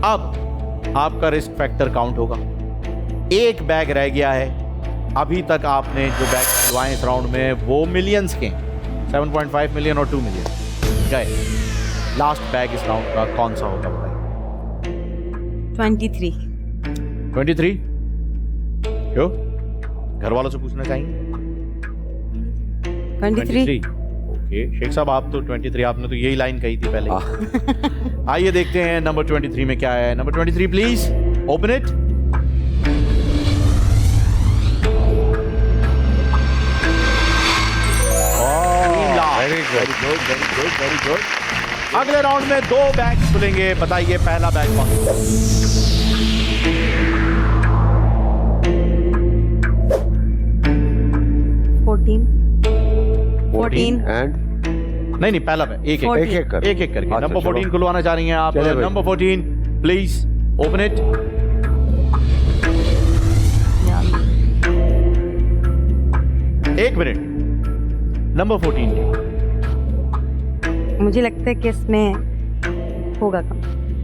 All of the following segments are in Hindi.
अब आपका रिस्क फैक्टर काउंट होगा। एक बैग रह गया है। अभी तक आपने जो बैग खुलवाए इस राउंड में वो मिलियंस के 7.5 मिलियन और 2 मिलियन गए। लास्ट बैग इस राउंड का कौन सा होगा बताइए? 23। 23? क्यों? घर वालों से पूछना चाहेंगे? 23। ओके शेख साहब, आप तो 23, आपने तो यही लाइन कही थी पहले। आइए देखते हैं नंबर 23 में क्या है। Number 23 please open it. Very good. अगले राउंड में 2 बैग खुलेंगे। बताइए पहला बैग कौन सा? एंड नहीं पहला बैग एक एक करके नंबर 14 खुलवाना चाह रही हैं आप। Number 14 please open it. एक मिनट। नंबर 14 मुझे लगता है कि इसमें होगा कम।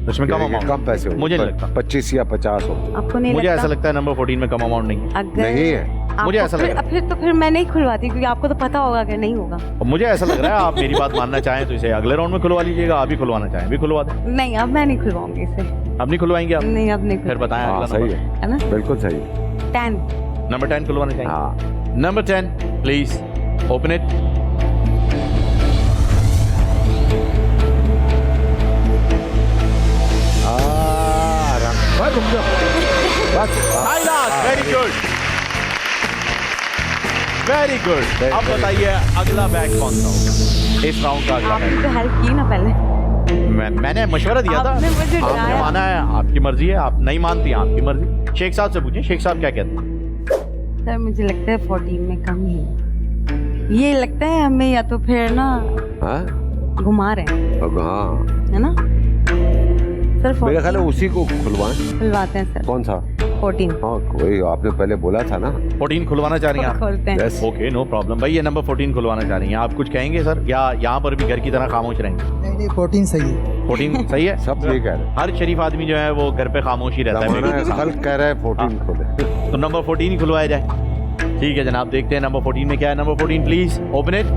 इसमें कम अमाउंट, कम पैसे मुझे नहीं लगता 25 या 50 हो। आपको नहीं मुझे लगता? ऐसा लगता है नंबर 14 में कम अमाउंट नहीं है। अगर नहीं है मुझे ऐसा लग रहा है। फिर मैं नहीं खुलवाती क्योंकि आपको तो पता होगा कि नहीं होगा। और मुझे ऐसा लग रहा है आप मेरी बात मानना चाहें तो इसे अगले राउंड में खुलवा लीजिएगा। अभी खुलवाना चाहें भी खुलवा दें। नहीं अब मैं नहीं खुलवाऊंगी इसे। अब नहीं खुलवाएंगे आप? नहीं अब नहीं फिर बताएं अगला सही नंबर। है ना बिल्कुल सही। 10। नंबर 10 खुलवाना चाहिए। हाँ नंबर 10 प्लीज ओपन इट। रुक जाओ बस। Very good very good. अब बताइए अगला बैग कौन सा होगा इस राउंड का? अगला आपने बैग तो हेल्प की ना पहले। मैंने मशवरा दिया था। आपने मुझे आपने डराया। माना है, आपकी मर्जी है। आप नहीं मानती, आपकी मर्जी। शेख साहब से पूछिए, शेख साहब क्या कहते हैं? सर मुझे लगता है 14 में कम ही है। ये लगता है हमें या तो फिर ना घुमा रहे हैं हाँ है ना सर। मेरा ख्याल है उसी को खुलवाएं। खुलवाते हैं सर। कौन सा? 14। हाँ कोई आपने पहले बोला था ना। 14 खुलवाना चाह रही हैं आप? खोलते हैं। Yes. ओके नो प्रॉब्लम भाई। ये नंबर 14 खुलवाना चाह रही हैं आप। कुछ कहेंगे सर या यहाँ पर भी घर की तरह खामोश रहेंगे? नहीं 14 सही है। 14 सही है। सब ये कह रहे हैं। हर शरीफ आदमी जो है वो घर पे खामोश ही रहता जमाना है। है, खल्क कह रहा है 14 खोले। तो नंबर 14 ही खुलवाया जाए। ठीक है जनाब, देखते हैं नंबर 14 में क्या है। Number 14 please open it.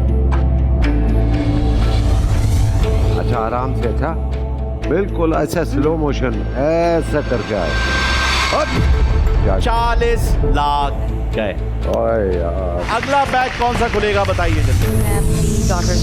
अच्छा आराम से। अच्छा बिल्कुल अच्छा स्लो मोशन ऐसा करके आए। 40 लाख गए। ओए यार अगला बैग कौन सा खुलेगा बताइए जल्दी। मैं अपनी डॉटर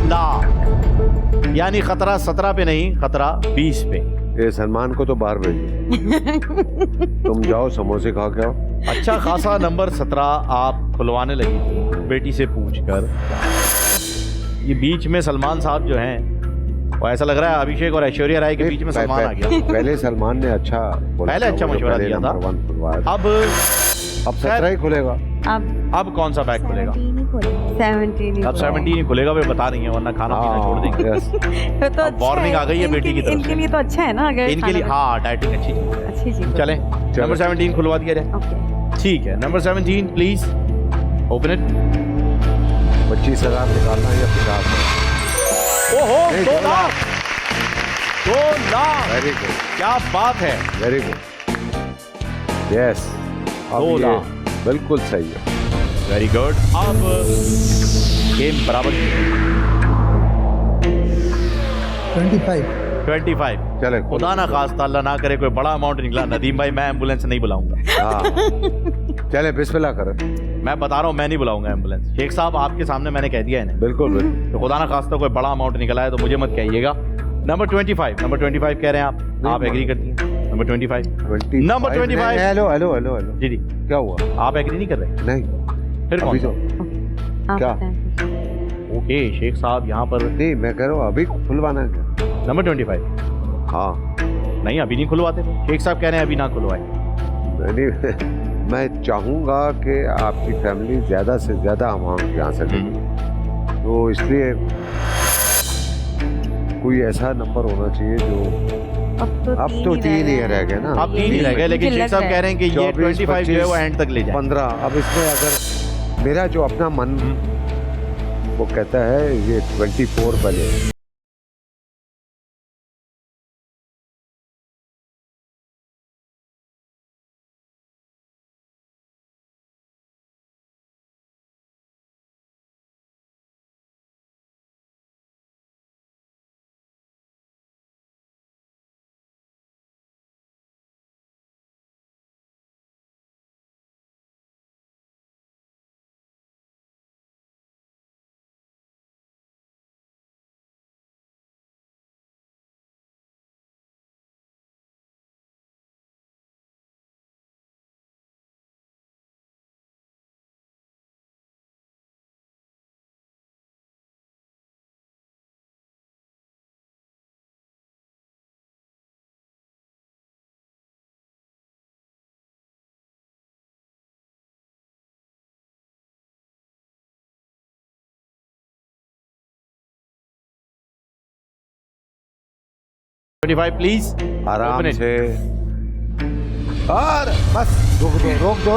लाख यानी खतरा 17 पे नहीं, खतरा 20 पे। ये सलमान को तो बाहर भेजिए। तुम जाओ समोसे खा के आओ। अच्छा खासा नंबर 17 आप खुलवाने लगी थी बेटी से पूछकर। ये बीच में सलमान साहब जो हैं वो ऐसा लग रहा है अभिषेक और ऐश्वर्या राय के बीच में सलमान आ गया। पहले सलमान ने अच्छा पहले अच्छा मशवरा दिया था। अब 17 ही खुलेगा। अब कौन सा बैग खुलेगा? 17 अब 17 ही खुलेगा। वे बता रही है वरना खाना पीना छोड़ देंगे। तो अब वार्निंग आ गई है बेटी की तरफ इनके लिए तो अच्छा है ना। अगर इनके लिए हाँ डाइटिंग अच्छी अच्छी चीज। चलें नंबर 17 खुलवा दिया जाए। ओके ठीक है नंबर 17 प्लीज ओपन इट। 25,000 निकालना या 50,000? ओहो 2 लाख 2 लाख। वेरी गुड क्या बात है। वेरी गुड यस 2 लाख बिल्कुल सही है। Very good. अब गेम बराबर 25। चले खुदा ना खास्ता अल्लाह ना करे कोई बड़ा अमाउंट निकला नदीम भाई, मैं एम्बुलेंस नहीं बुलाऊंगा। हाँ चले बिस्मिल्लाह करें। मैं बता रहा हूँ मैं नहीं बुलाऊंगा एम्बुलेंस। शेख साहब आपके सामने मैंने कह दिया है बिल्कुल बिल्कुल। तो खुदा ना खास्ता कोई बड़ा अमाउंट निकला है तो मुझे मत कहिएगा। नंबर 25 कह रहे हैं आप एग्री करती हैं? Number 25 number 25। Hello hello hello hello जी जी, क्या हुआ? आप एग्री नहीं कर रहे? नहीं फिर कौन सा? आप क्या? बताएं। ओके शेख साहब यहाँ पर नहीं, मैं कह रहा हूँ अभी खुलवाना है क्या? नंबर 25। हाँ नहीं अभी नहीं खुलवाते थे, शेख साहब कह रहे हैं अभी ना खुलवाए। नहीं, मैं चाहूँगा कि आपकी फैमिली ज़्यादा से ज़्यादा अमाउंट यहाँ से ले, तो इसलिए कोई ऐसा नंबर होना चाहिए जो अब तो 3 ही रह गए ना। अब 3 ही रह गए, लेकिन मुझे शेख लग साहब रहा कह रहे हैं कि ये 25 जो है वो एंड तक ले जाए। 15। अब इसमें अगर मेरा जो अपना मन वो कहता है ये 24 पहले। प्लीज आराम से। और बस रोक दो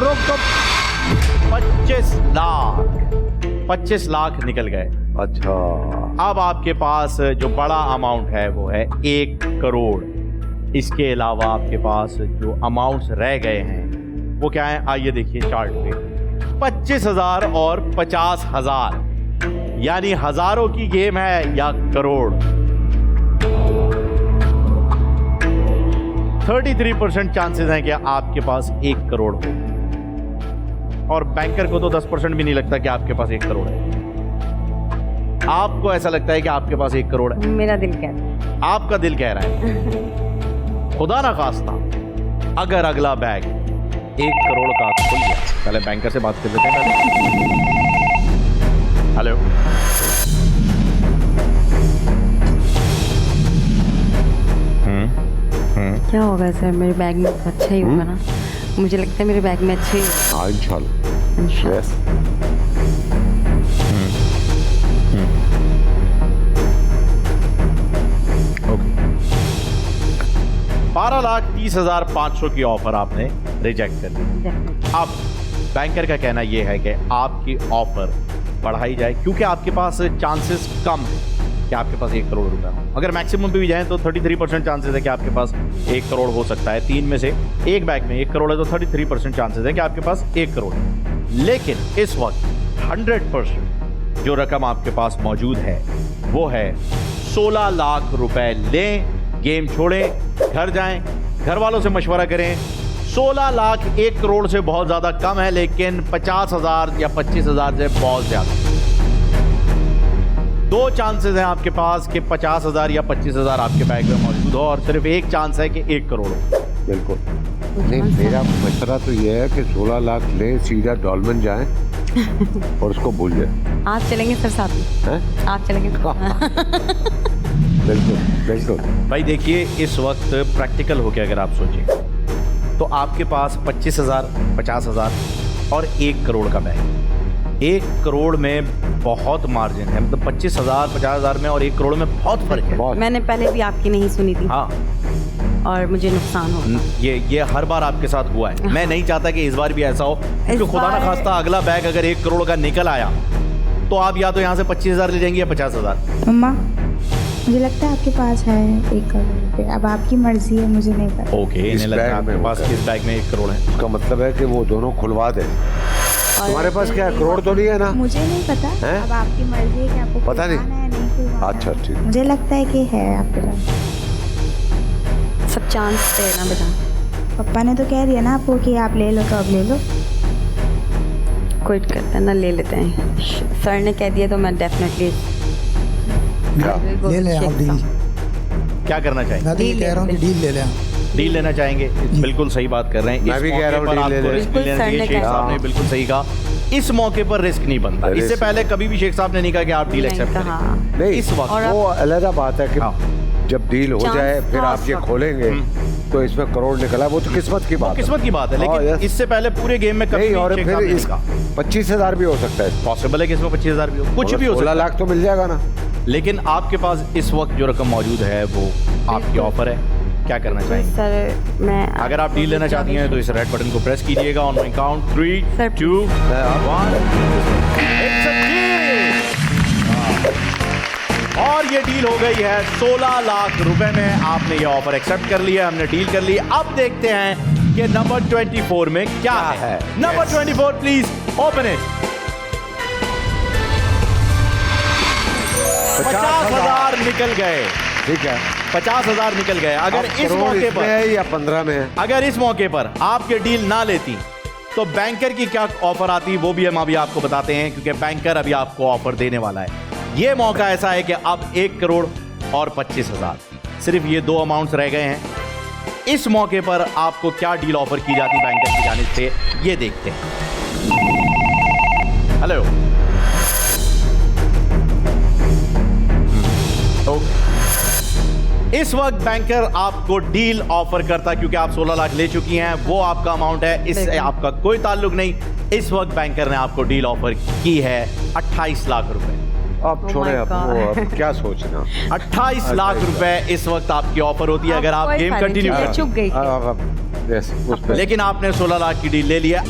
25 लाख निकल गए। अच्छा अब आपके पास जो बड़ा अमाउंट है वो है 1 करोड़। इसके अलावा आपके पास जो अमाउंट्स रह गए हैं वो क्या है, आइए देखिए चार्ट पे। 25,000 और 50,000, यानी हजारों की गेम है या करोड़। 33% चांसेस हैं कि आपके पास 1 करोड़ हो, और बैंकर को तो 10% भी नहीं लगता कि आपके पास 1 करोड़ है। आपको ऐसा लगता है कि आपके पास 1 करोड़ है? मेरा दिल कहता है। आपका दिल कह रहा है। खुदा ना खास्ता अगर अगला बैग 1 करोड़ का खुल गया, पहले बैंकर से बात कर लेते हैं पहले। हेलो, क्या होगा सर, मेरे बैग में तो अच्छा ही होगा ना। मुझे लगता है मेरे बैग में अच्छे ही होगा। हाँ इंशाल्लाह। यस। 12,30,500 की ऑफर आपने रिजेक्ट कर दी। अब बैंकर का कहना यह है कि आपकी ऑफर बढ़ाई जाए, क्योंकि आपके पास चांसेस कम है कि आपके पास 1 करोड़ रुपया हो। अगर मैक्सिमम पे भी जाएं तो 33% चांसेस है कि आपके पास 1 करोड़ हो सकता है। 3 में से एक बैग में 1 करोड़ है तो 33% चांसेस है कि आपके पास 1 करोड़ है। लेकिन इस वक्त 100% जो रकम आपके पास मौजूद है वो है 16 लाख रुपए। लें, गेम छोड़ें, घर जाएं, घर वालों से मशवरा करें। 16 लाख 1 करोड़ से बहुत ज्यादा कम है, लेकिन 50,000 या 25,000 से बहुत ज्यादा। 2 चांसेस हैं आपके पास कि 50,000 या 25,000 आपके बैग में मौजूद हो, और सिर्फ 1 चांस है कि 1 करोड़ हो। बिल्कुल नहीं, मेरा मशवरा तो ये है कि 16 लाख ले, सीधा डॉल्मेन जाएं और उसको भूल जाए। आप चलेंगे सर साथ में? हैं? आप चलेंगे? बिल्कुल बिल्कुल। भाई देखिए, इस वक्त प्रैक्टिकल होके अगर आप सोचें तो आपके पास 25,000, 50,000 और 1 करोड़ का बैग। 1 करोड़ में बहुत मार्जिन है, मतलब 25,000, 50,000 में और 1 करोड़ में बहुत फर्क है। मैंने पहले भी आपकी नहीं सुनी थी। हाँ, और मुझे नुकसान हो। ये हर बार आपके साथ हुआ है। मैं नहीं चाहता कि इस बार भी ऐसा हो, क्योंकि खुदा ना खास्ता अगला बैग अगर 1 करोड़ का निकल आया तो आप या तो यहाँ से 25,000 ले जाएंगे या 50,000। मम्मा, मुझे लगता है आपके पास है 1 करोड़ रुपए। अब आपकी मर्जी है, मुझे नहीं पता। ओके, इन्हें लगता है आपके पास किस बैग में 1 करोड़ है। उसका मतलब है कि वो दोनों खुलवा दे। तुम्हारे पास क्या करोड़ तो नहीं है ना? मुझे नहीं पता। है? अब आपकी मर्जी है कि आपको पता नहीं। खुलवाना है, नहीं खुलवाना अच्छा ठीक। मुझे लगता है कि है आपके पास। सब चांस देना बेटा। पापा ने तो कह दिया ना आपको कि आप ले लो तो अब ले लो। क्विट करते हैं ना, ले लेते हैं। सर ने कह दिया तो मैं डेफिनेटली ले लें आप डील। क्या करना चाहेंगे? मैं तो ये डील कह रहा हूँ कि डील ले लें आप। डील लेना चाहेंगे? बिल्कुल सही बात कर रहे हैं। मैं भी कह रहा हूँ डील ले लें। बिल्कुल सर ने शेख कहा। साहब ने बिल्कुल सही कहा। इस मौके पर रिस्क नहीं बनता। रिस्क इससे पहले कभी भी शेख साहब ने नहीं कहा कि आप डील नहीं एक्सेप्ट कहा। करें। नहीं इस वक्त और वो अलग बात है कि हाँ। जब डील हो चांस जाए फिर था आप ये उस वक्त। खोलेंगे तो इसमें करोड़ निकला, वो तो किस्मत की बात है। किस्मत की बात है, हाँ, लेकिन यस। इससे पहले पूरे गेम में कभी नहीं, भी और शेख फिर साहब ने नहीं इस कहा। 25,000 भी हो सकता है। पॉसिबल है कि इसमें 25,000 भी हो, कुछ भी हो 16 सकता है। लाख तो मिल जाएगा ना। लेकिन आपके पास इस वक्त जो रकम मौजूद है वो आपकी ऑफर है। क्या करना चाहेंगे? सर मैं अगर आप डील लेना चाहती हैं तो इस रेड बटन को प्रेस कीजिएगा। On my count 3, sir, 2, 1। It's a deal! और ये डील हो गई है 16 लाख रुपए में। आपने ये ऑफर एक्सेप्ट कर लिया, हमने डील कर ली। अब देखते हैं कि नंबर 24 में क्या है। Number 24 please open it. 50,000 निकल गए। ठीक है। 50,000 निकल गए। अगर अब इस करोड़ मौके इसमें पर है या 15 में है? अगर इस मौके पर आप ये डील ना लेती तो बैंकर की क्या ऑफर आती वो भी हम अभी आपको बताते हैं, क्योंकि बैंकर अभी आपको ऑफर देने वाला है। ये मौका ऐसा है कि अब 1 करोड़ और 25,000, सिर्फ ये 2 अमाउंट्स रह गए हैं। इस मौके पर आपको क्या डील ऑफर की जाती बैंकर की जानिब से, ये देखते हैं। हेलो, इस वक्त बैंकर आपको डील ऑफर करता, क्योंकि आप 16 लाख ले चुकी हैं, वो आपका अमाउंट है, इससे आपका कोई ताल्लुक नहीं। इस वक्त बैंकर ने आपको डील ऑफर की है 28 लाख रुपए। अब Oh छोड़े, my अब God. वो अब क्या सोचना। 28 लाख रुपए इस वक्त आपकी ऑफर होती है अगर आप कोई गेम फायदा कंटिन्यू नहीं, करते चुप गई। अब yes, उस पे लेकिन आपने 16 लाख की डील ले लिया।